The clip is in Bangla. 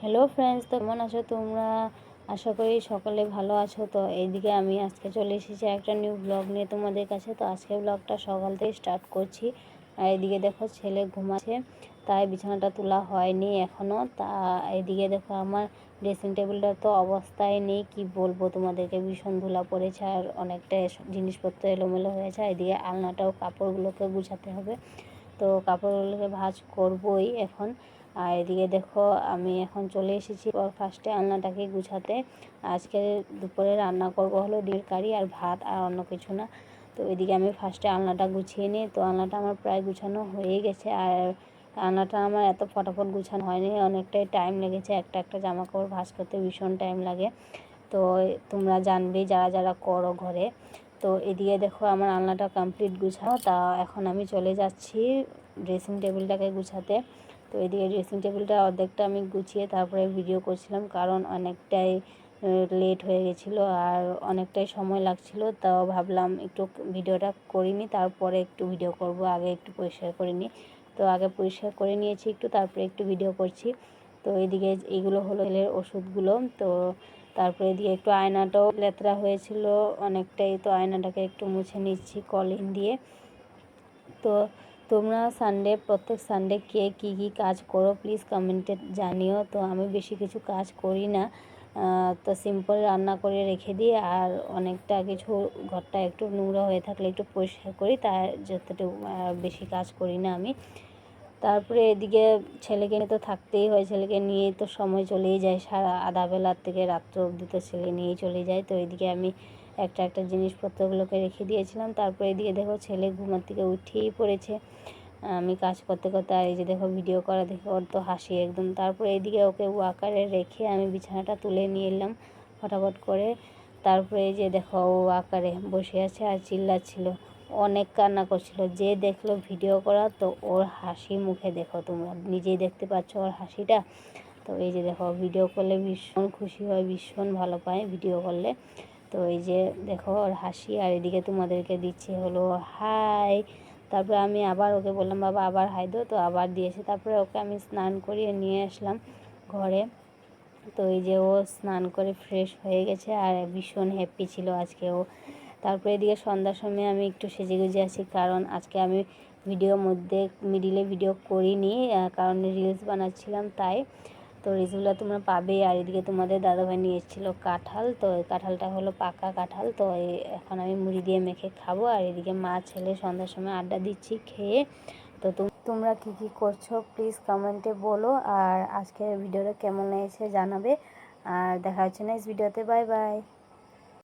হ্যালো ফ্রেন্ডস, তো কেমন আছো তোমরা? আশা করি সকলে ভালো আছো। তো এইদিকে আমি আজকে চলে এসেছি একটা নিউ ব্লগ নিয়ে তোমাদের কাছে। তো আজকে ব্লগটা সকাল থেকে স্টার্ট করছি। আর এইদিকে দেখো ছেলে ঘুমাচ্ছে, তাই বিছানাটা তোলা হয়নি এখনও। তা এইদিকে দেখো আমার ড্রেসিং টেবিলটা তো অবস্থায় নেই, কি বলবো তোমাদেরকে, ভীষণ ধুলা পড়েছে আর অনেকটা জিনিসপত্র এলোমেলো হয়েছে। এইদিকে আলনাটাও কাপড়গুলোকে গুছাতে হবে, তো কাপড়গুলোকে ভাঁজ করবই এখন। আর এদিকে দেখো আমি এখন চলে এসেছি ফার্স্টে আলনাটাকে গুছাতে। আজকে দুপুরে রান্না করব হলো ডিমের কারি আর ভাত, আর অন্য কিছু না। তো এদিকে আমি ফার্স্টে আলনাটা গুছিয়ে নিই। তো আলনাটা আমার প্রায় গুছানো হয়ে গেছে, আর আলনাটা আমার এত ফটাফট গুছানো হয়নি, অনেকটাই টাইম লেগেছে। একটা একটা জামা কাপড় ভাঁজ করতে ভীষণ টাইম লাগে, তো তোমরা জানবেই যারা যারা করো ঘরে। তো এদিকে দেখো আমার আলনাটা কমপ্লিট গুছানো। তা এখন আমি চলে যাচ্ছি ড্রেসিং টেবিলটাকে গুছাতে। তো এদিকে ড্রেসিং টেবিলটা অর্ধেকটা আমি গুছিয়ে তারপরে ভিডিও করছিলাম, কারণ অনেকটাই লেট হয়ে গেছিলো আর অনেকটাই সময় লাগছিল। তাও ভাবলাম একটু ভিডিওটা করিনি, তারপরে একটু ভিডিও করব, আগে একটু পরিষ্কার করে নিই। তো আগে পরিষ্কার করে নিয়েছি একটু, তারপরে একটু ভিডিও করছি। তো এদিকে এইগুলো হলো ছেলের ওষুধগুলো। তো তারপরে দিয়ে একটু আয়নাটাও লেতরা হয়েছিল অনেকটাই, তো আয়নাটাকে একটু মুছে নিচ্ছি কলিন দিয়ে। তো তোমরা প্রত্যেক সানডে কে কী কী কাজ করো প্লিজ কমেন্টে জানিও। তো আমি বেশি কিছু কাজ করি না, তো সিম্পল রান্না করে রেখে দিই, আর অনেকটা কিছু ঘরটা একটু নোংরা হয়ে থাকলে একটু পরিষ্কার করি, তার যতটুকু বেশি কাজ করি না আমি। তারপরে এদিকে ছেলেকে নিয়ে তো থাকতেই হয়, ছেলেকে নিয়ে তো সময় চলেই যায়, সারা আধা বেলার থেকে রাত্র অবধি তো ছেলে নিয়েই চলে যায়। তো এদিকে আমি একটা একটা জিনিসপত্রগুলোকে রেখে দিয়েছিলাম। তারপরে এদিকে দেখো ছেলে ঘুমার থেকে উঠেই পড়েছে আমি কাজ করতে করতে। আর এই যে দেখো ভিডিও করা দেখে ওর তো হাসি একদম। তারপরে এইদিকে ওকে ওয়াকারে রেখে আমি বিছানাটা তুলে নিয়ে এলাম ফটাফট করে। তারপরে এই যে দেখো ও ওয়াকারে বসে আছে আর চিল্লাচ্ছিল, অনেক কান্না করছিল। যে দেখলো ভিডিও করা, তো ওর হাসি মুখে দেখো, তোমরা নিজেই দেখতে পাচ্ছ ওর হাসিটা। তো এই যে দেখো ভিডিও করলে ভীষণ খুশি হয়, ভীষণ ভালো পায় ভিডিও করলে। তো এই যে দেখো ওর হাসি, আর এদিকে তোমাদেরকে দিচ্ছে হলো হাই। তারপরে আমি আবার ওকে বললাম বাবা আবার হাই দো, তো আবার দিয়েছে। তারপরে ওকে আমি স্নান করিয়ে নিয়ে আসলাম ঘরে। তো এই যে ও স্নান করে ফ্রেশ হয়ে গেছে আর ভীষণ হ্যাপি ছিল আজকে ও। তারপরে এদিকে সন্ধ্যার সময় আমি একটু সেজে গুজে আছি, কারণ আজকে আমি ভিডিওর মধ্যে মিডিলে ভিডিও করিনি, কারণ রিলস বানাচ্ছিলাম তাই। তো রিলসগুলো তোমরা পাবে। আর এদিকে তোমাদের দাদাভাই নিয়ে এসেছিলো কাঁঠাল, তো এই কাঁঠালটা হলো পাকা কাঁঠাল। তো এখন আমি মুড়ি দিয়ে মেখে খাবো। আর এদিকে মা ছেলে সন্ধ্যার সময় আড্ডা দিচ্ছি খেয়ে। তো তোমরা কী কী করছো প্লিজ কমেন্টে বলো, আর আজকের ভিডিওটা কেমন লেগেছে জানাবে। আর দেখা হচ্ছে নেক্সট ভিডিওতে, বাই বাই।